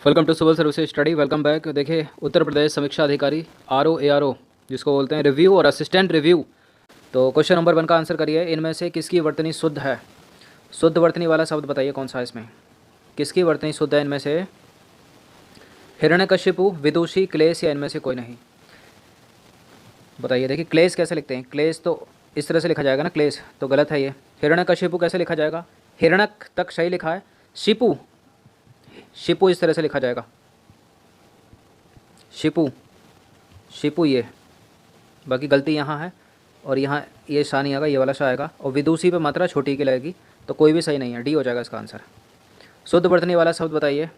Welcome to civil services study. Welcome back. देखिए, उत्तर प्रदेश समीक्षा अधिकारी RO ARO जिसको बोलते हैं रिव्यू और असिस्टेंट रिव्यू। तो क्वेश्चन नंबर 1 का आंसर करिए। इनमें से किसकी वर्तनी शुद्ध है? शुद्ध वर्तनी वाला शब्द बताइए कौन सा है इसमें। किसकी वर्तनी शुद्ध है इनमें से? हिरण्यकशिपु, विदुषी, क्लेश या इनमें से कोई नहीं? बताइए। देखिए, क्लेश कैसे लिखते हैं? क्लेश तो इस तरह से लिखा जाएगा ना, क्लेश तो गलत है ये। हिरण्यकशिपु कैसे लिखा जाएगा? हिरण्यक तक सही लिखा है। शिपु, शिपु इस तरह से लिखा जाएगा। शिपु, शिपु ये, बाकी गलती यहाँ है और यहाँ ये शाह नहीं आएगा, ये वाला शाह आएगा। और विदुषी पे मात्रा छोटी की लगेगी, तो कोई भी सही नहीं है। डी हो जाएगा इसका आंसर। शुद्ध वर्तनी वाला शब्द बताइए।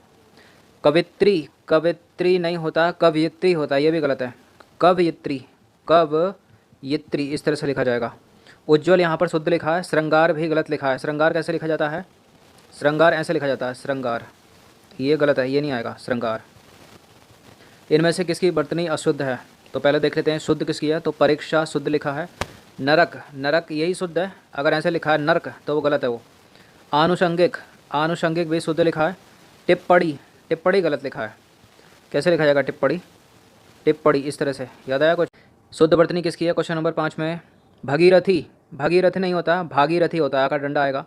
कवित्री, कवित्री नहीं होता, कवयित्री होता है, ये भी गलत है। कवयित्री, कवयित्री इस तरह से लिखा जाएगा। उज्ज्वल यहाँ पर शुद्ध लिखा है। श्रृंगार भी गलत लिखा है। श्रृंगार कैसे लिखा जाता है? श्रृंगार ऐसे लिखा जाता है, श्रृंगार, ये गलत है, ये नहीं आएगा श्रृंगार। इनमें से किसकी वर्तनी अशुद्ध है? तो पहले देख लेते हैं शुद्ध किसकी है। तो परीक्षा शुद्ध लिखा है। नरक, नरक यही शुद्ध है। अगर ऐसे लिखा है नरक तो वो गलत है वो। आनुषंगिक, आनुषंगिक भी शुद्ध लिखा है। टिप्पणी, टिप्पणी गलत लिखा है। कैसे लिखा जाएगा टिप्पणी? टिप्पणी इस तरह से। याद आया कुछ? शुद्ध वर्तनी किसकी है? क्वेश्चन नंबर 5 में भगीरथी, भगीरथ नहीं होता, भागीरथी होता है, आका डंडा आएगा।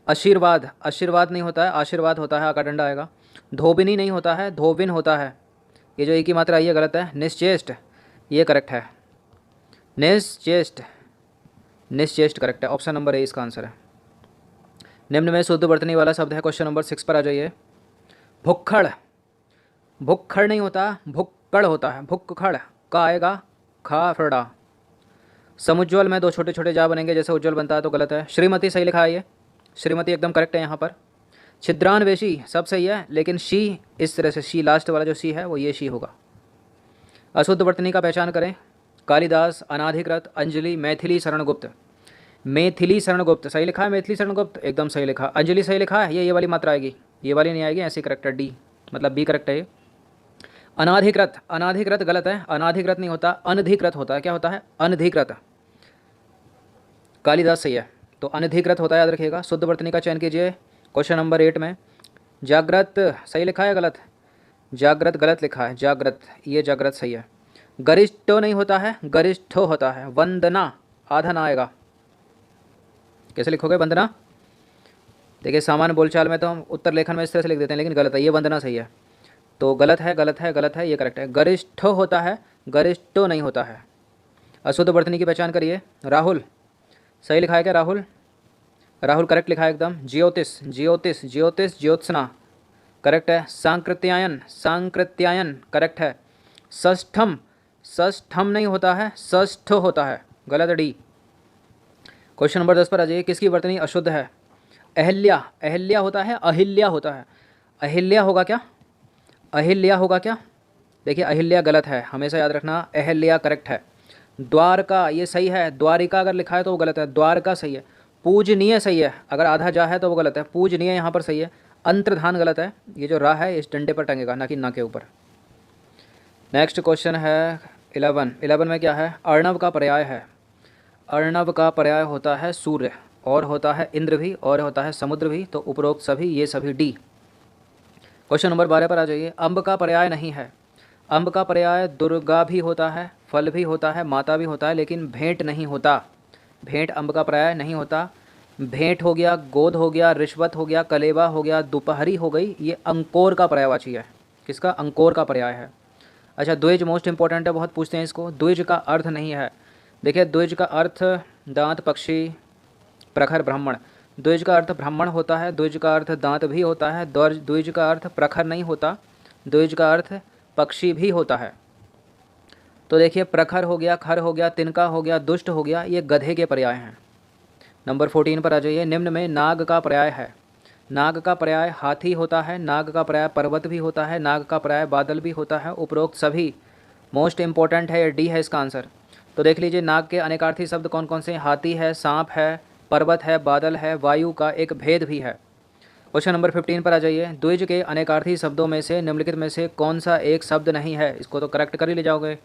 आशीर्वाद, आशीर्वाद नहीं होता है, आशीर्वाद होता है, आका डंडा आएगा। धोबिनी नहीं होता है, धोबिन होता है। ये जो एक ही मात्रा ये गलत है। निश्चेष्ट ये करेक्ट है। निश्चेष्ट, निश्चेष्ट करेक्ट है। ऑप्शन नंबर ए इसका आंसर है। निम्न में शुद्ध वर्तनी वाला शब्द है। क्वेश्चन नंबर 6 पर आ जाइए। भुक्खड़, भुक्खड़ नहीं होता, भुक्कड़ होता है। भुक्खड़ का आएगा खा फड़ा। समुज्ज्वल में दो छोटे छोटे जा बनेंगे जैसे उज्ज्वल बनता है, तो गलत है। श्रीमती सही लिखा है, ये श्रीमती एकदम करेक्ट है यहाँ पर। छिद्रान्वेषी सब सही है, लेकिन शी इस तरह से, शी लास्ट वाला जो शी है वो ये शी होगा। अशुद्ध वर्तनी का पहचान करें। कालिदास, अनाधिकृत, अंजलि, मैथिली शरणगुप्त। मैथिली शरणगुप्त सही लिखा है, मैथिली शरणगुप्त एकदम सही लिखा। अंजलि सही लिखा है, ये वाली मात्रा आएगी, ये वाली नहीं आएगी, ऐसी करेक्ट है। डी मतलब बी करेक्ट है ये। अनाधिकृत, अनाधिकृत गलत है। अनाधिकृत नहीं होता, अनधिकृत होता है। क्या होता है? अनधिकृत। कालिदास सही है, तो अनधिकृत होता है, याद रखिएगा। शुद्ध वर्तनी का चयन कीजिए। क्वेश्चन नंबर 8 में जागृत सही लिखा है, गलत। जागृत गलत लिखा है, जागृत ये जागृत सही है। गरिष्ठो नहीं होता है, गरिष्ठो होता है। वंदना आधा ना आएगा। कैसे लिखोगे वंदना? देखिए, सामान्य बोलचाल में तो हम उत्तर लेखन में इस तरह से लिख देते हैं, लेकिन गलत है, ये वंदना सही है। तो गलत है, गलत है, गलत है, ये करेक्ट है। गरिष्ठो होता है, गरिष्ठो नहीं होता है। अशुद्ध वर्तनी की पहचान करिए। राहुल सही लिखा है क्या? राहुल, राहुल करेक्ट लिखा है एकदम। ज्योतिष, ज्योतिष, ज्योतिष, ज्योत्सना करेक्ट है। सांकृत्यायन, सांकृत्यायन करेक्ट है। षष्ठम, षष्ठम नहीं होता है, षष्ठ होता है, गलत है। डी। क्वेश्चन नंबर 10 पर आ जाइए। किसकी वर्तनी अशुद्ध है? अहिल्या, अहिल्या होता है, अहिल्या होता है। अहिल्या होगा क्या? अहिल्या होगा क्या? देखिए, अहिल्या गलत है, हमेशा याद रखना। अहिल्या करेक्ट है। द्वारका ये सही है। द्वारिका अगर लिखा है तो वो गलत है। द्वारका सही है। पूजनीय सही है, अगर आधा जा है तो वो गलत है। पूजनीय यहाँ पर सही है। अंतर्धान गलत है। ये जो रा है इस डंडे पर टंगेगा, ना कि ना के ऊपर। नेक्स्ट क्वेश्चन है 11। 11 में क्या है? अर्णव का पर्याय है। अर्णव का पर्याय होता है सूर्य, और होता है इंद्र भी, और होता है समुद्र भी। तो उपरोक्त सभी, ये सभी डी। क्वेश्चन नंबर 12 पर आ जाइए। अम्ब का पर्याय नहीं है। अम्ब का पर्याय दुर्गा भी होता है, फल भी होता है, माता भी होता है, लेकिन भेंट नहीं होता। भेंट अम्ब का पर्याय नहीं होता। भेंट हो गया, गोद हो गया, रिश्वत हो गया, कलेवा हो गया, दोपहरी हो गई, ये अंकोर का पर्यायवाची है। किसका? अंकोर का पर्याय है। अच्छा, द्विज मोस्ट इंपॉर्टेंट है, बहुत पूछते हैं इसको। द्विज का अर्थ नहीं है। देखिए, द्विज का अर्थ दांत, पक्षी, प्रखर, ब्राह्मण। द्विज का अर्थ ब्राह्मण होता है, द्विज का अर्थ दांत भी होता है, द्विज का अर्थ प्रखर नहीं होता, द्विज का अर्थ पक्षी भी होता है। तो देखिए, प्रखर हो गया, खर हो गया, तिनका हो गया, दुष्ट हो गया, ये गधे के पर्याय हैं। नंबर 14 पर आ जाइए। निम्न में नाग का पर्याय है। नाग का पर्याय हाथी होता है, नाग का पर्याय पर्वत भी होता है, नाग का पर्याय बादल भी होता है। उपरोक्त सभी मोस्ट इंपॉर्टेंट है, डी है इसका आंसर। तो देख लीजिए, नाग के अनेकार्थी शब्द कौन कौन से? हाथी है, सांप है, पर्वत है, बादल है, वायु का एक भेद भी है। क्वेश्चन नंबर 15 पर आ जाइए। द्विज के अनेकार्थी शब्दों में से निम्नलिखित में से कौन सा एक शब्द नहीं है? इसको तो करेक्ट कर ही ले जाओगे।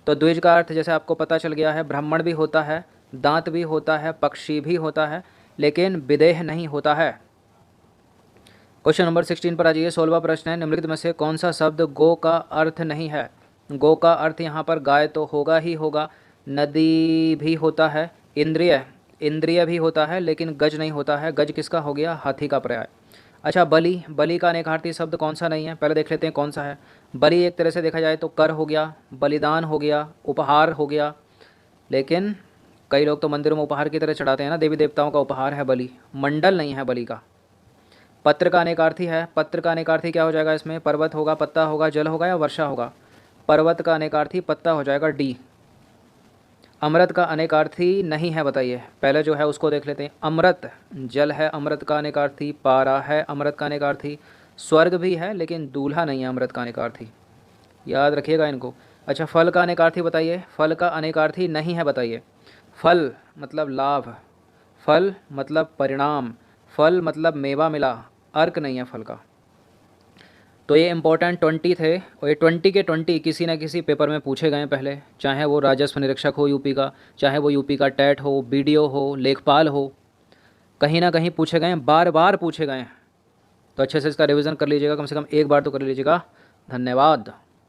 तो द्विज का अर्थ जैसे आपको पता चल गया है, ब्राह्मण भी होता है, दांत भी होता है, पक्षी भी होता है, लेकिन विदेह नहीं होता है। क्वेश्चन नंबर 16 पर आ जाइए। 16वां प्रश्न है, निम्नलिखित में से कौन सा शब्द गो का अर्थ नहीं है। गो का अर्थ यहाँ पर गाय तो होगा ही होगा, नदी भी होता है, इंद्रिय इंद्रिय भी होता है, लेकिन गज नहीं होता है। गज किसका हो गया, हाथी का पर्याय। अच्छा, बलि, बलि का अनेकार्थी शब्द कौन सा नहीं है, पहले देख लेते हैं कौन सा है। बलि एक तरह से देखा जाए तो कर हो गया, बलिदान हो गया, उपहार हो गया, लेकिन कई लोग तो मंदिरों में उपहार की तरह चढ़ाते हैं ना, देवी देवताओं का उपहार है बलि, मंडल नहीं है बलि का। पत्र का अनेकार्थी है, पत्र का अनेकार्थी क्या हो जाएगा इसमें, पर्वत होगा, पत्ता होगा, जल होगा या वर्षा होगा। पर्वत का अनेकार्थी पत्ता हो जाएगा, डी। अमृत का अनेकार्थी नहीं है, बताइए, पहले जो है उसको देख लेते हैं। अमृत जल है, अमृत का अनेकार्थी, पारा है अमृत का अनेकार्थी, स्वर्ग भी है लेकिन दूल्हा नहीं है अमृत का अनेकार्थी, याद रखिएगा इनको। अच्छा, फल का अनेकार्थी बताइए, फल का अनेकार्थी नहीं है, बताइए। फल मतलब लाभ, फल मतलब परिणाम, फल मतलब मेवा मिला, अर्क नहीं है फल का। तो ये इंपॉर्टेंट 20 थे, और ये 20 के 20 किसी न किसी पेपर में पूछे गए पहले, चाहे वो राजस्व निरीक्षक हो यूपी का, चाहे वो यूपी का टेट हो, बीडीओ हो, लेखपाल हो, कहीं ना कहीं पूछे गए, बार बार पूछे गए। तो अच्छे से इसका रिवीजन कर लीजिएगा, कम से कम एक बार तो कर लीजिएगा। धन्यवाद।